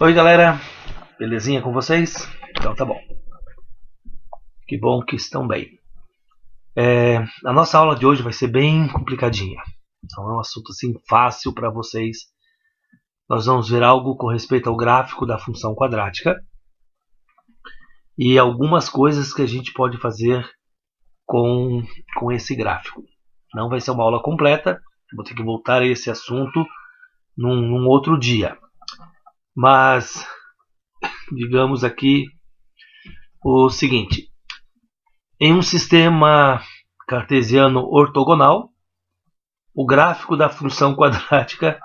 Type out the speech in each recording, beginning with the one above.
Oi galera, belezinha com vocês? Então tá bom. Que bom que estão bem. A nossa aula de hoje vai ser bem complicadinha. Não é um assunto assim fácil para vocês. Nós vamos ver algo com respeito ao gráfico da função quadrática e algumas coisas que a gente pode fazer com esse gráfico. Não vai ser uma aula completa, vou ter que voltar a esse assunto num outro dia. Mas digamos aqui o seguinte: em um sistema cartesiano ortogonal, o gráfico da função quadrática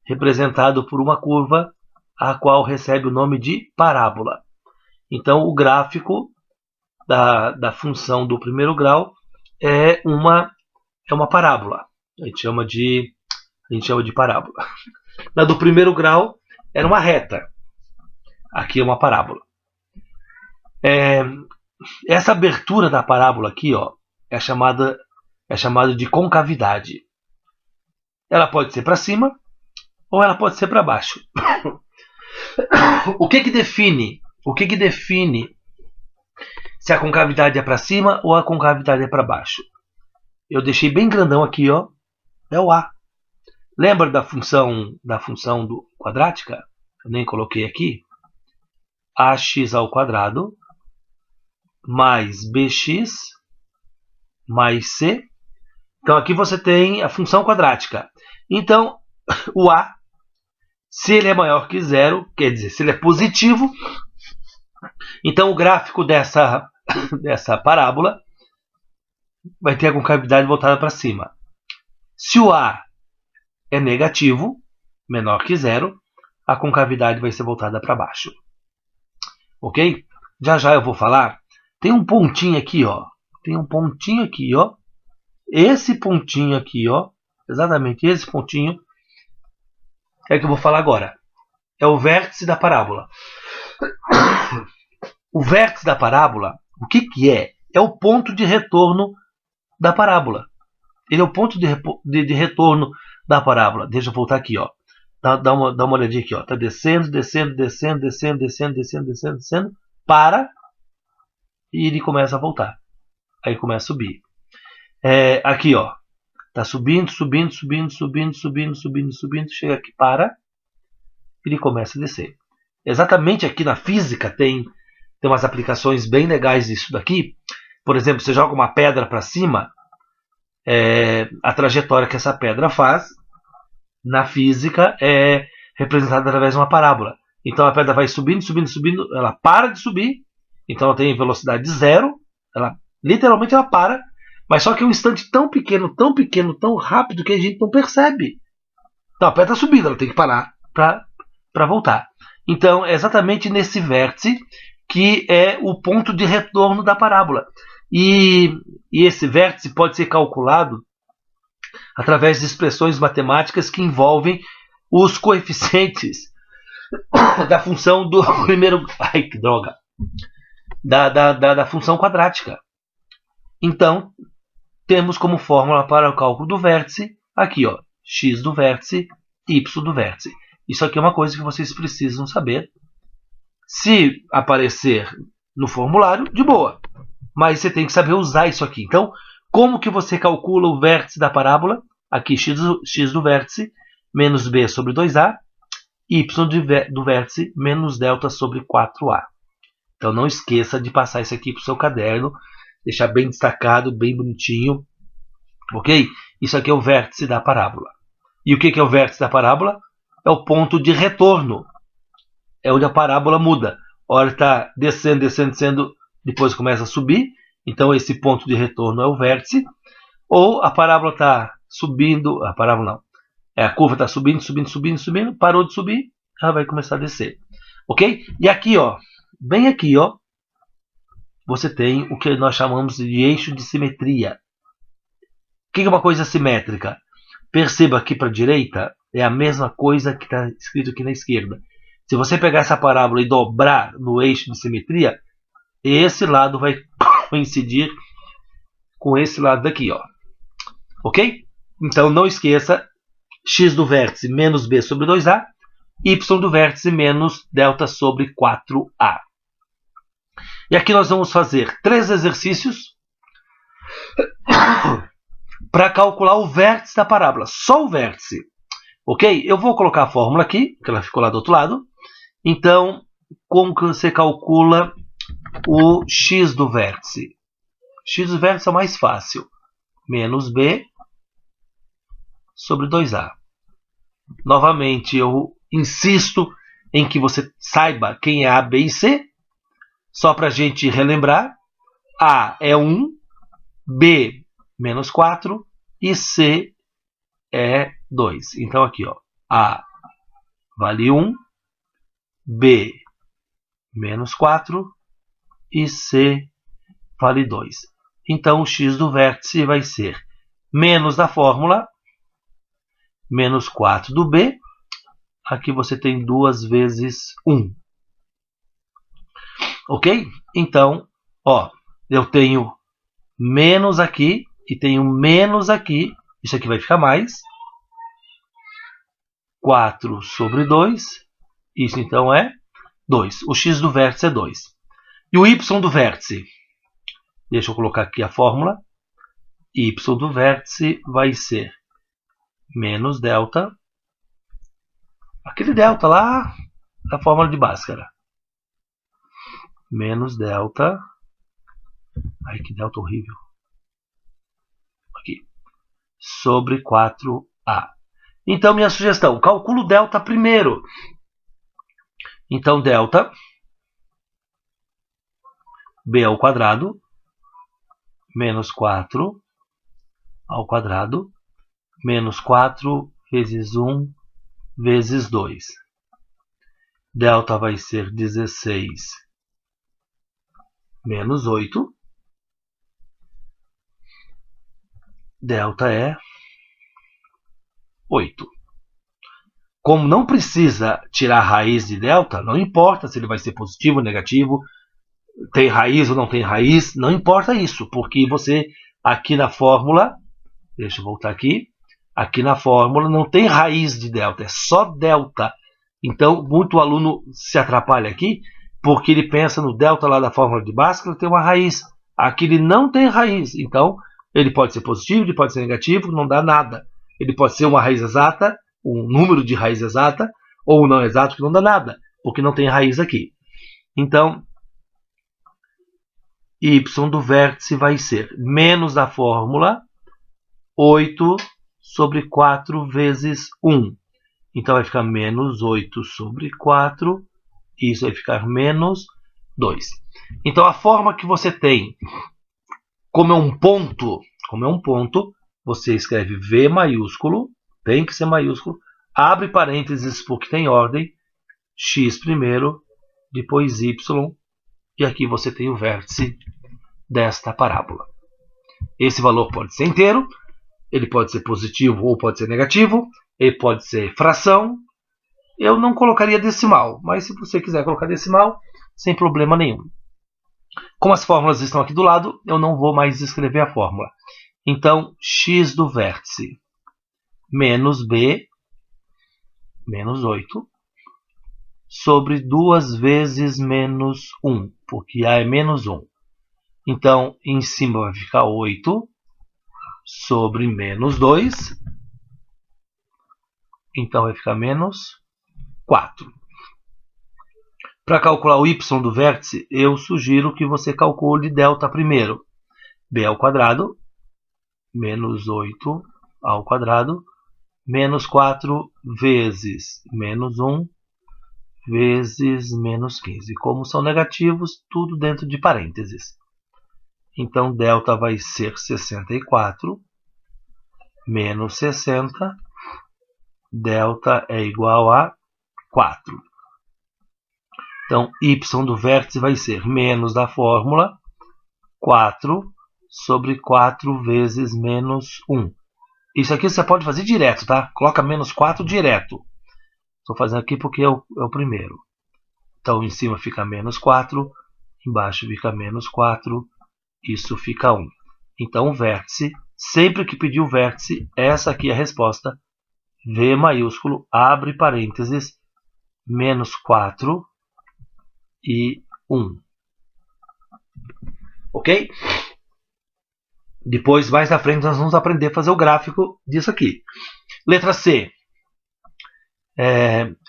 representado por uma curva, a qual recebe o nome de parábola. Então, o gráfico da função do primeiro grau é uma parábola. A gente chama de parábola. Na do primeiro grau era uma reta. Aqui é uma parábola. Essa abertura da parábola aqui, ó, é chamada de concavidade. Ela pode ser para cima ou ela pode ser para baixo. O que define se a concavidade é para cima ou a concavidade é para baixo? Eu deixei bem grandão aqui, ó, é o A. Lembra da função do quadrática? Eu nem coloquei aqui. Ax ao quadrado mais bx mais c. Então aqui você tem a função quadrática. Então o A, se ele é maior que zero, quer dizer, se ele é positivo, então o gráfico dessa parábola vai ter a concavidade voltada para cima. Se o A é negativo, menor que zero, a concavidade vai ser voltada para baixo. Ok? Já eu vou falar. Tem um pontinho aqui, ó. Esse pontinho aqui, ó. Exatamente esse pontinho é que eu vou falar agora. É o vértice da parábola. O vértice da parábola, o que é? É o ponto de retorno da parábola. Ele é o ponto de retorno da parábola. Deixa eu voltar aqui, ó. Dá uma olhadinha aqui, ó. Tá descendo, para e ele começa a voltar. Aí começa a subir. Aqui, ó. Tá subindo, chega aqui, para, ele começa a descer. Exatamente aqui na física tem umas aplicações bem legais disso daqui. Por exemplo, você joga uma pedra para cima, a trajetória que essa pedra faz na física é representada através de uma parábola. Então a pedra vai subindo, ela para de subir, então ela tem velocidade zero, literalmente ela para, mas só que é um instante tão pequeno, tão rápido que a gente não percebe. Então a pedra está subindo, ela tem que parar para voltar. Então é exatamente nesse vértice que é o ponto de retorno da parábola. E esse vértice pode ser calculado através de expressões matemáticas que envolvem os coeficientes da função do primeiro... Ai, que droga! Da função quadrática. Então, temos como fórmula para o cálculo do vértice, aqui, ó, x do vértice, y do vértice. Isso aqui é uma coisa que vocês precisam saber. Se aparecer no formulário, de boa. Mas você tem que saber usar isso aqui. Então, como que você calcula o vértice da parábola? Aqui, x do vértice, menos b sobre 2a, y do vértice, menos delta sobre 4a. Então, não esqueça de passar isso aqui para o seu caderno, deixar bem destacado, bem bonitinho. Ok? Isso aqui é o vértice da parábola. E o que é o vértice da parábola? É o ponto de retorno. É onde a parábola muda. Ora está descendo, depois começa a subir. Então esse ponto de retorno é o vértice. Ou a parábola está subindo, a parábola não. A curva está subindo, parou de subir, ela vai começar a descer. Ok? E aqui, ó, bem aqui, ó, você tem o que nós chamamos de eixo de simetria. O que é uma coisa simétrica? Perceba aqui para a direita, é a mesma coisa que está escrito aqui na esquerda. Se você pegar essa parábola e dobrar no eixo de simetria, esse lado vai coincidir com esse lado daqui, ó. Ok? Então não esqueça, x do vértice menos b sobre 2a, y do vértice menos delta sobre 4a. E aqui nós vamos fazer 3 exercícios para calcular o vértice da parábola, só o vértice. Ok? Eu vou colocar a fórmula aqui, que ela ficou lá do outro lado. Então, como que você calcula o x do vértice? X do vértice é o mais fácil. Menos b sobre 2a. Novamente, eu insisto em que você saiba quem é A, B e C. Só para a gente relembrar. A é 1, B menos 4 e C é 2. Então aqui, ó, A vale 1, B menos 4 e C vale 2. Então o x do vértice vai ser menos da fórmula, menos 4 do B. Aqui você tem 2 vezes 1. Ok? Então, ó, eu tenho menos aqui e tenho menos aqui. Isso aqui vai ficar mais. 4 sobre 2. Isso então é 2. O x do vértice é 2. E o y do vértice? Deixa eu colocar aqui a fórmula. Y do vértice vai ser menos delta. Aquele delta lá da fórmula de Bhaskara. Menos delta. Ai, que delta horrível. Aqui. Sobre 4a. Então, minha sugestão, calculo o delta primeiro. Então, delta b ao quadrado menos 4 ao quadrado menos 4 vezes 1 vezes 2. Delta vai ser 16 menos 8. Delta é 8. Como não precisa tirar a raiz de delta, não importa se ele vai ser positivo ou negativo, tem raiz ou não tem raiz, não importa isso, porque você aqui na fórmula, deixa eu voltar aqui na fórmula não tem raiz de delta, é só delta. Então, muito aluno se atrapalha aqui, porque ele pensa no delta lá da fórmula de Bhaskara, tem uma raiz. Aqui ele não tem raiz, então ele pode ser positivo, ele pode ser negativo, não dá nada. Ele pode ser uma raiz exata, um número de raiz exata, ou não exato, que não dá nada, porque não tem raiz aqui. Então, y do vértice vai ser menos da fórmula 8 sobre 4 vezes 1. Então vai ficar menos 8 sobre 4. Isso vai ficar menos 2. Então a forma que você tem, como é um ponto, você escreve V maiúsculo, tem que ser maiúsculo, abre parênteses porque tem ordem, x primeiro, depois y, e aqui você tem o vértice desta parábola. Esse valor pode ser inteiro, ele pode ser positivo ou pode ser negativo, ele pode ser fração. Eu não colocaria decimal, mas se você quiser colocar decimal, sem problema nenhum. Como as fórmulas estão aqui do lado, eu não vou mais escrever a fórmula. Então, x do vértice menos b, menos 8, sobre 2 vezes menos 1, porque a é menos 1. Então, em cima vai ficar 8 sobre menos 2. Então, vai ficar menos 4. Para calcular o y do vértice, eu sugiro que você calcule delta primeiro. B ao quadrado, menos 8 ao quadrado, menos 4 vezes menos 1 vezes menos 15. Como são negativos, tudo dentro de parênteses. Então, delta vai ser 64 menos 60. Delta é igual a 4. Então, y do vértice vai ser menos da fórmula 4 sobre 4 vezes menos 1. Isso aqui você pode fazer direto, tá? Coloca menos 4 direto. Estou fazendo aqui porque é o primeiro. Então, em cima fica menos 4, embaixo fica menos 4, isso fica 1. Então, o vértice, sempre que pedir o vértice, essa aqui é a resposta. V maiúsculo, abre parênteses, menos 4 e 1. Ok? Depois, mais na frente, nós vamos aprender a fazer o gráfico disso aqui. Letra C.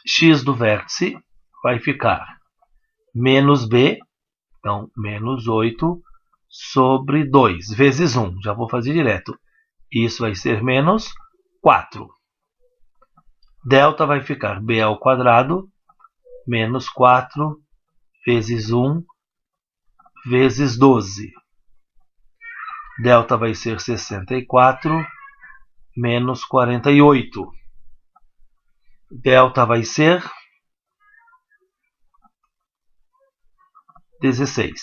X do vértice vai ficar menos B, então menos 8 sobre 2 vezes 1. Já vou fazer direto. Isso vai ser menos 4. Delta vai ficar B ao quadrado menos 4 vezes 1 vezes 12. Delta vai ser 64 menos 48. Delta vai ser 16.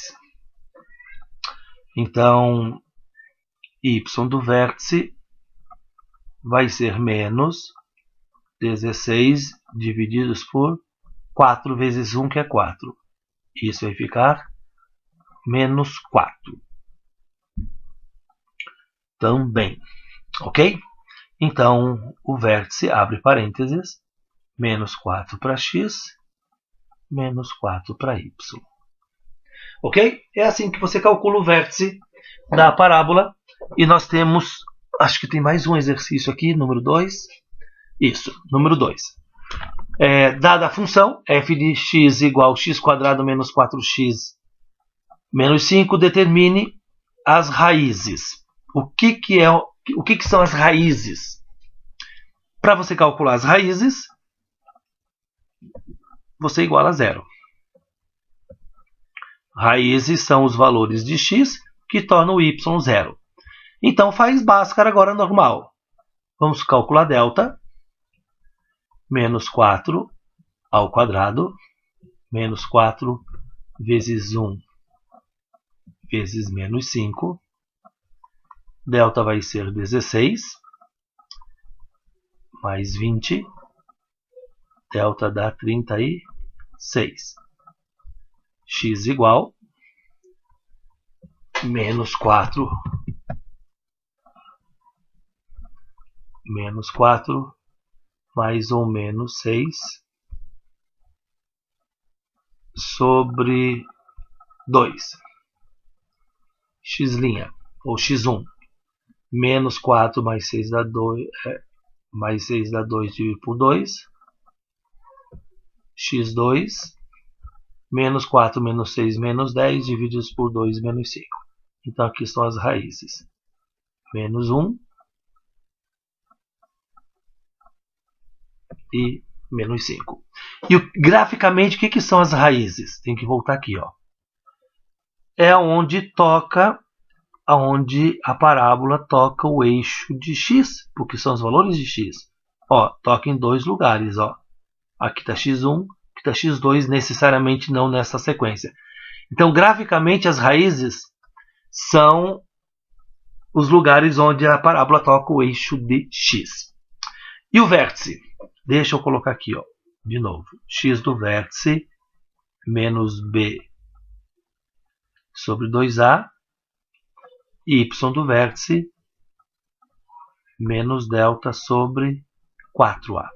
Então, y do vértice vai ser menos 16 divididos por 4 vezes 1, que é 4. Isso vai ficar menos 4. Também. Ok? Então, o vértice abre parênteses, menos 4 para x, menos 4 para y. Ok? É assim que você calcula o vértice da parábola. E nós temos, acho que tem mais um exercício aqui, número 2. Isso, número 2. Dada a função f de x igual a x² menos 4x menos 5, determine as raízes. O que são as raízes? Para você calcular as raízes, você iguala a 0. Raízes são os valores de x que tornam o y 0. Então faz Bhaskara agora normal. Vamos calcular delta. Menos 4 ao quadrado. Menos 4 vezes 1 vezes menos 5. Delta vai ser 16. Mais 20. Delta dá 36. X igual menos 4 mais ou menos 6 sobre 2. X' ou x1. Menos 4 mais 6 dá 2. Mais 6 dá 2 dividido por 2. X2. Menos 4 menos 6 menos 10 divididos por 2 menos 5. Então aqui são as raízes. Menos 1 e menos 5. E graficamente, o que são as raízes? Tem que voltar aqui. Ó. É onde a parábola toca o eixo de x, porque são os valores de x. Ó, toca em dois lugares. Ó. Aqui está x1, aqui está x2, necessariamente não nessa sequência. Então, graficamente, as raízes são os lugares onde a parábola toca o eixo de x. E o vértice? Deixa eu colocar aqui, ó, de novo. X do vértice menos b sobre 2a. Y do vértice menos delta sobre 4a.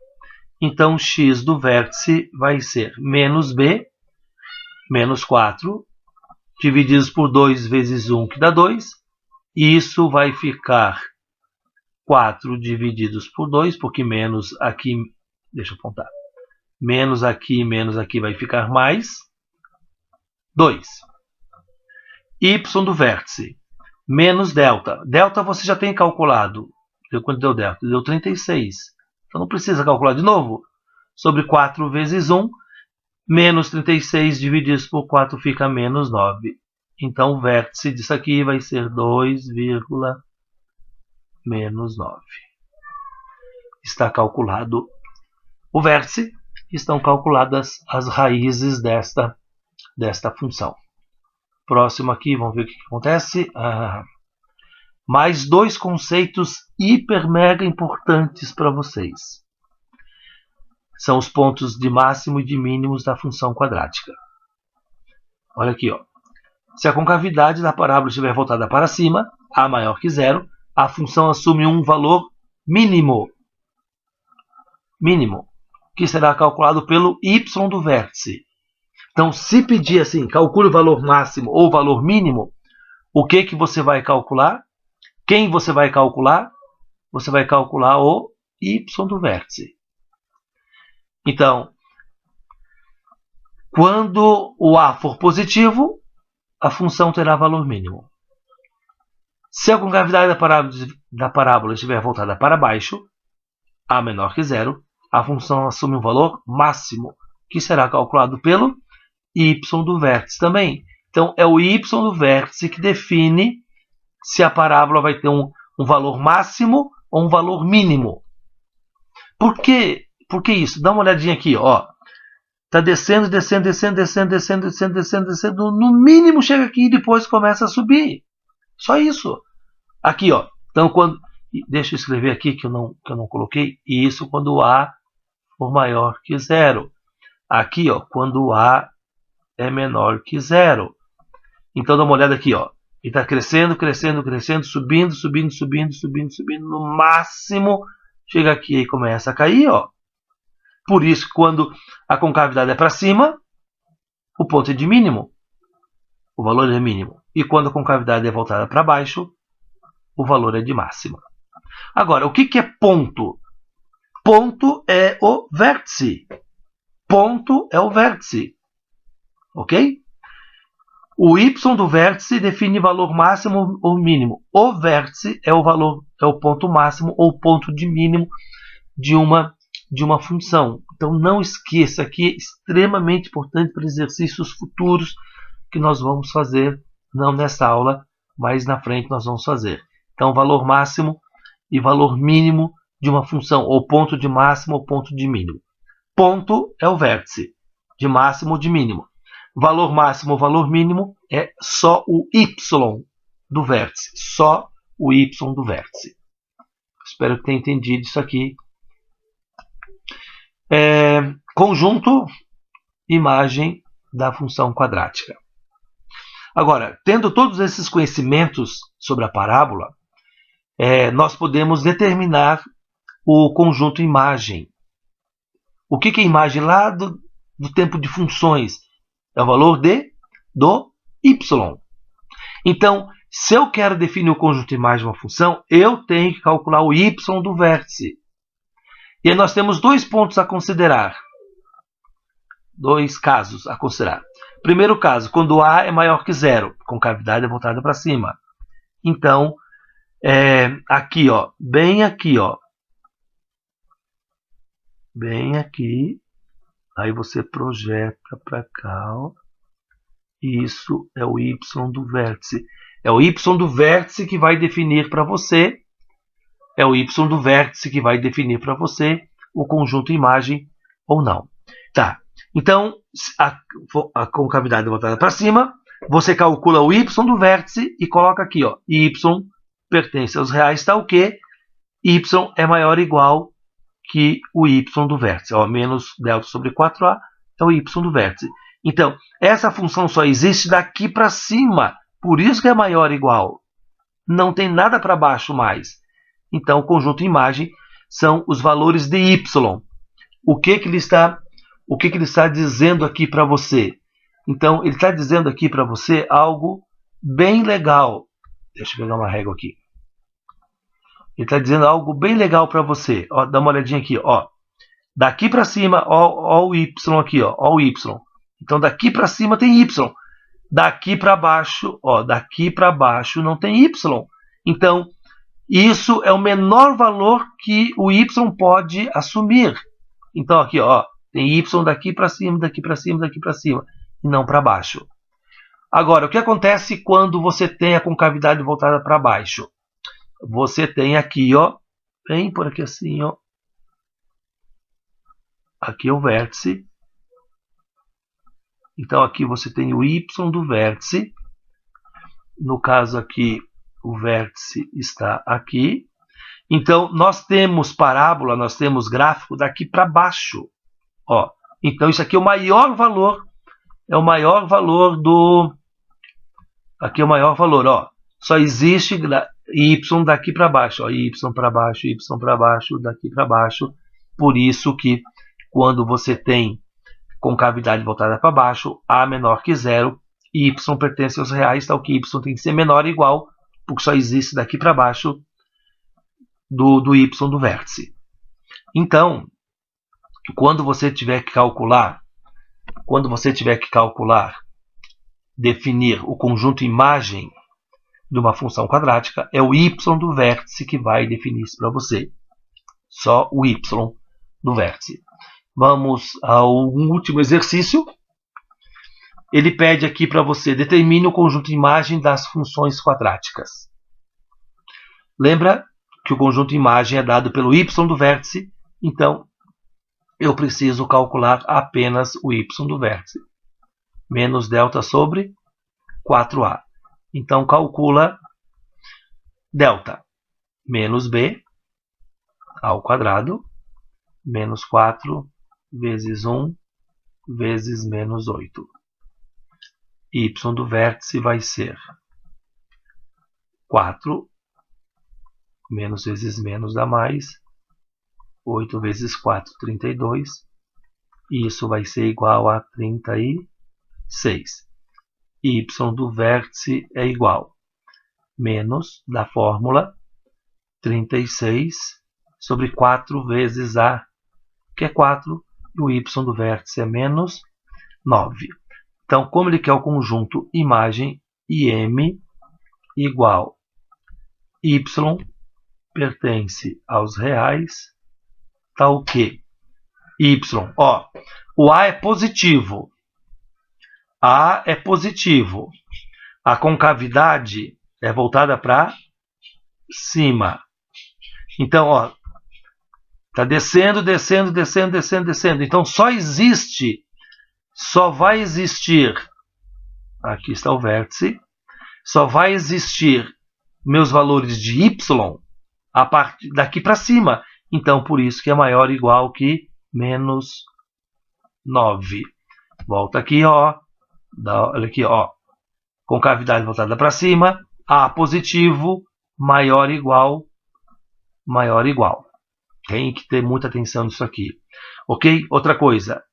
Então, x do vértice vai ser menos b, menos 4, divididos por 2 vezes 1, que dá 2. E isso vai ficar 4 divididos por 2, porque menos aqui, deixa eu apontar, menos aqui vai ficar mais 2. Y do vértice menos delta. Delta você já tem calculado. Quanto deu delta? Deu 36. Então não precisa calcular de novo. Sobre 4 vezes 1, menos 36 divididos por 4 fica menos 9. Então o vértice disso aqui vai ser 2, menos 9. Está calculado o vértice. Estão calculadas as raízes desta função. Próximo aqui, vamos ver o que acontece. Mais dois conceitos hiper mega importantes para vocês. São os pontos de máximo e de mínimos da função quadrática. Olha aqui, ó. Se a concavidade da parábola estiver voltada para cima, a maior que 0, a função assume um valor mínimo. Mínimo. que será calculado pelo y do vértice. Então, se pedir assim, calcule o valor máximo ou o valor mínimo, o que você vai calcular? Quem você vai calcular? Você vai calcular o y do vértice. Então, quando o A for positivo, a função terá valor mínimo. Se a concavidade da parábola estiver voltada para baixo, A menor que zero, a função assume um valor máximo, que será calculado pelo y do vértice também. Então, é o y do vértice que define se a parábola vai ter um valor máximo ou um valor mínimo. Por que isso? Dá uma olhadinha aqui, ó. Está descendo, descendo, descendo, descendo, descendo, descendo, descendo, descendo. No mínimo chega aqui e depois começa a subir. Só isso. Aqui, ó. Então, quando... Deixa eu escrever aqui que eu não coloquei. Isso quando o A for maior que zero. Aqui, ó. Quando o A é menor que zero. Então, dá uma olhada aqui, ó. Ele está crescendo, crescendo, crescendo, subindo, subindo, subindo, subindo, subindo. No máximo, chega aqui e começa a cair, ó. Por isso, quando a concavidade é para cima, o ponto é de mínimo. O valor é mínimo. E quando a concavidade é voltada para baixo, o valor é de máxima. Agora, o que é ponto? Ponto é o vértice. Ponto é o vértice. Ok? O y do vértice define valor máximo ou mínimo. O vértice é o ponto máximo ou ponto de mínimo de uma função. Então não esqueça que é extremamente importante para exercícios futuros que nós vamos fazer, não nessa aula, mas na frente nós vamos fazer. Então valor máximo e valor mínimo de uma função, ou ponto de máximo ou ponto de mínimo. Ponto é o vértice, de máximo ou de mínimo. Valor máximo ou valor mínimo é só o y do vértice, só o y do vértice. Espero que tenha entendido isso aqui. Conjunto, imagem da função quadrática. Agora, tendo todos esses conhecimentos sobre a parábola, nós podemos determinar o conjunto imagem. O que é imagem? Lá do tempo de funções. É o valor do y. Então, se eu quero definir o conjunto imagem de uma função, eu tenho que calcular o y do vértice. E aí nós temos dois pontos a considerar. Dois casos a considerar. Primeiro caso, quando A é maior que zero, concavidade é voltada para cima. Então, aqui, ó, bem aqui, ó. Bem aqui. Aí você projeta para cá, ó. Isso é o y do vértice. É o y do vértice que vai definir para você. É o y do vértice que vai definir para você o conjunto imagem ou não. Tá. Então, a concavidade é voltada para cima. Você calcula o y do vértice e coloca aqui, ó. Y pertence aos reais, tá o quê? Y é maior ou igual que o y do vértice. Ó, menos delta sobre 4a é o y do vértice. Então, essa função só existe daqui para cima. Por isso que é maior ou igual. Não tem nada para baixo mais. Então, o conjunto imagem são os valores de y. O que ele está dizendo aqui para você? Então, ele está dizendo aqui para você algo bem legal. Deixa eu pegar uma régua aqui. Ele está dizendo algo bem legal para você. Ó, dá uma olhadinha aqui. Ó. Daqui para cima, ó o y aqui. Ó o y. Então, daqui para cima tem y. Daqui para baixo, ó, daqui para baixo não tem y. Então, isso é o menor valor que o y pode assumir. Então, aqui, ó, tem y daqui para cima, daqui para cima, daqui para cima, e não para baixo. Agora, o que acontece quando você tem a concavidade voltada para baixo? Você tem aqui, ó, bem por aqui assim, ó. Aqui é o vértice. Então, aqui você tem o y do vértice. No caso aqui, o vértice está aqui. Então, nós temos parábola, nós temos gráfico daqui para baixo. Ó. Então, isso aqui é o maior valor. É o maior valor do... Aqui é o maior valor, ó. Só existe y daqui para baixo. Ó. Y para baixo, y para baixo, daqui para baixo. Por isso que quando você tem concavidade voltada para baixo, A menor que zero, y pertence aos reais, tal que y tem que ser menor ou igual, porque só existe daqui para baixo do y do vértice. Então, quando você tiver que calcular, definir o conjunto imagem de uma função quadrática, é o y do vértice que vai definir isso para você. Só o y do vértice. Vamos ao último exercício. Ele pede aqui para você determine o conjunto imagem das funções quadráticas. Lembra que o conjunto imagem é dado pelo y do vértice, então eu preciso calcular apenas o y do vértice. Menos delta sobre 4a. Então calcula delta menos b ao quadrado menos 4 vezes 1 vezes menos 8. Y do vértice vai ser 4 menos vezes menos dá mais. 8 vezes 4, 32. E isso vai ser igual a 36. Y do vértice é igual menos da fórmula 36 sobre 4 vezes A, que é 4, e o Y do vértice é menos 9. Então, como ele quer o conjunto imagem IM igual Y pertence aos reais, tal que Y, ó, o A é positivo. A é positivo. A concavidade é voltada para cima. Então, ó, tá descendo, descendo, descendo, descendo, descendo. Então, só vai existir, aqui está o vértice, só vai existir meus valores de y a partir daqui para cima. Então, por isso que é maior ou igual que menos 9. Volta aqui, ó. Olha aqui, ó. Concavidade voltada para cima. A positivo, maior ou igual, maior ou igual. Tem que ter muita atenção nisso aqui. Ok? Outra coisa.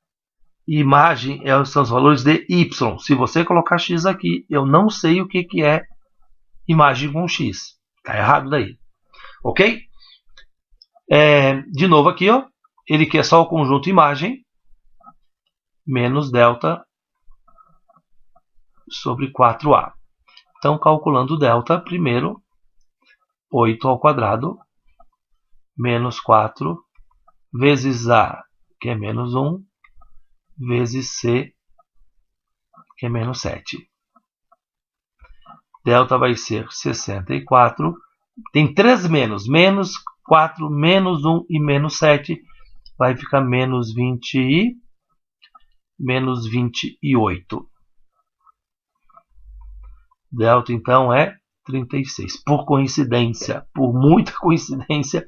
Imagem são os valores de y. Se você colocar x aqui, eu não sei o que é imagem com x. Está errado daí. Ok? De novo aqui, ó, ele quer só o conjunto imagem menos delta sobre 4a. Então, calculando delta, primeiro, 8 ao quadrado menos 4 vezes a, que é menos 1, vezes c, que é menos 7. Delta vai ser 64. Tem 3 menos. Menos 4, menos 1 e menos 7. Vai ficar menos 28. Delta, então, é 36. Por coincidência, por muita coincidência,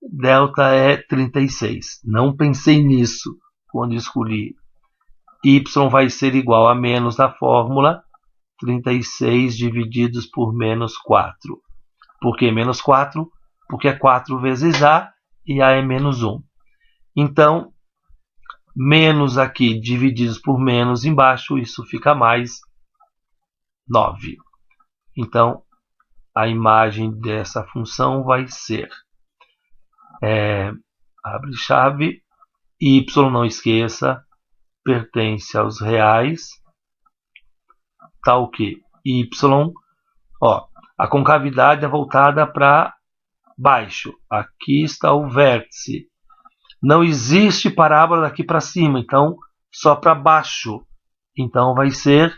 delta é 36. Não pensei nisso quando escolhi. Y vai ser igual a menos da fórmula 36 divididos por menos 4. Por que menos 4? Porque é 4 vezes A e A é menos 1. Então, menos aqui divididos por menos embaixo, isso fica mais 9. Então, a imagem dessa função vai ser, abre chave, y, não esqueça, pertence aos reais, tal que y, ó, a concavidade é voltada para baixo. Aqui está o vértice. Não existe parábola daqui para cima, então só para baixo. Então vai ser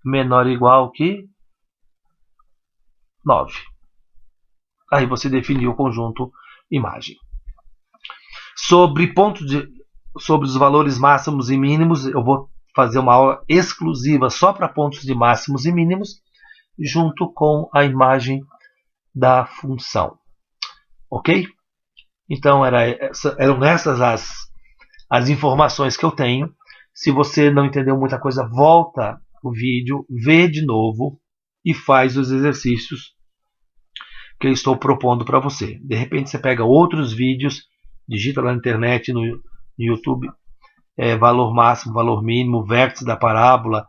menor ou igual que 9. Aí você definiu o conjunto imagem. Sobre os valores máximos e mínimos, eu vou fazer uma aula exclusiva só para pontos de máximos e mínimos, junto com a imagem da função. Ok? Então, eram essas as informações que eu tenho. Se você não entendeu muita coisa, volta o vídeo, vê de novo e faz os exercícios que eu estou propondo para você. De repente, você pega outros vídeos digita lá na internet, no YouTube, valor máximo, valor mínimo, vértice da parábola,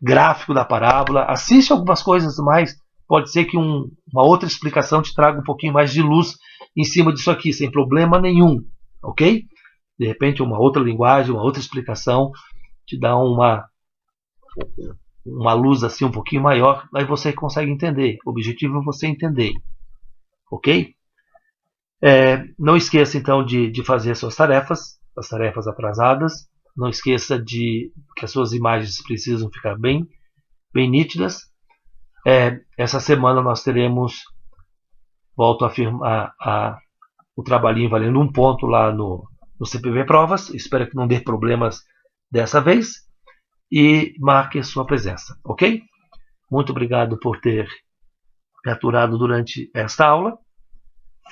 gráfico da parábola. Assiste algumas coisas mais. Pode ser que uma outra explicação te traga um pouquinho mais de luz em cima disso aqui, sem problema nenhum, ok? De repente uma outra linguagem, uma outra explicação te dá uma luz assim um pouquinho maior, aí você consegue entender. O objetivo é você entender, ok? Não esqueça então de fazer as suas tarefas, as tarefas atrasadas. Não esqueça que as suas imagens precisam ficar bem nítidas. Essa semana nós teremos, volto a afirmar, o trabalhinho valendo 1 ponto lá no CPV Provas. Espero que não dê problemas dessa vez. E marque a sua presença, ok? Muito obrigado por ter me aturado durante esta aula.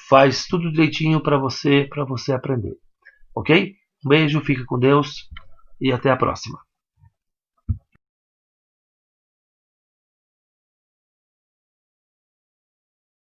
Faz tudo direitinho para você aprender, ok? Um beijo, fica com Deus e até a próxima.